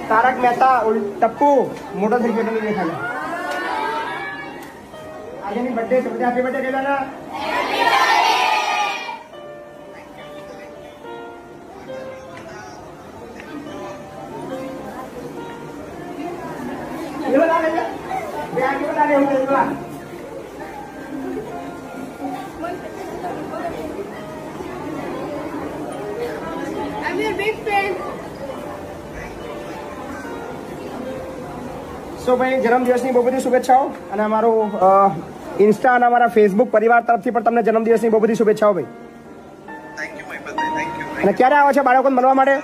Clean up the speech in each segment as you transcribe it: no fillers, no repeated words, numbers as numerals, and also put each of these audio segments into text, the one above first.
તારક મહેતા ટપ્પુ મોટો થઈ ગયો દેખાય. આજે ની બર્થડે છે, બધા હેપી બર્થડે કહેવાના. I'm your big fan. So ભાઈ જન્મદિવસની બહુ બધી શુભેચ્છાઓ અને અમારું ઇન્સ્ટા અને અમારા ફેસબુક પરિવાર તરફથી પણ તમને જન્મદિવસની બહુ બધી શુભેચ્છાઓ ભાઈ. થેન્ક યુ ભાઈ, થેન્ક યુ. અને ક્યારે આવો છો બાળકોને મળવા માટે?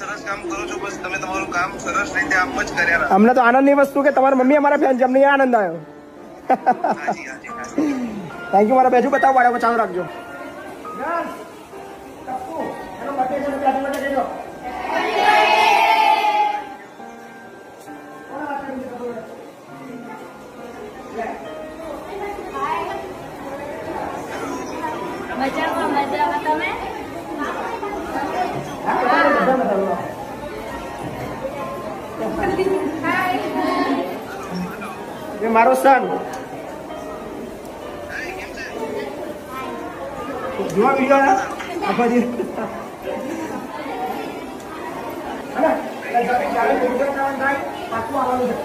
સરસ કામ કરો છો, બસ તમે તમારું કામ સરસ રીતે આમ જ કર્યા રાખો. અમને તો આનંદની વસ્તુ કે તમારી મમ્મી અમારા ફેન છે, અમને આનંદ આવ્યો. હાજી હાજી હાજી. Thank you. મારા બેજુ બતાવો બાળકો, ચાલુ રાખજો. મજામાં તમે? એ મારો સન જોવા વિડીયો આખો દી પાછું આવવાનું છે.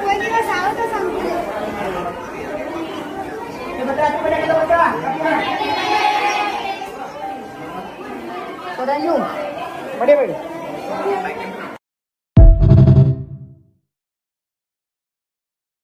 કોઈ દિવસ આવો તો સમજો. Thank you. What do you mean?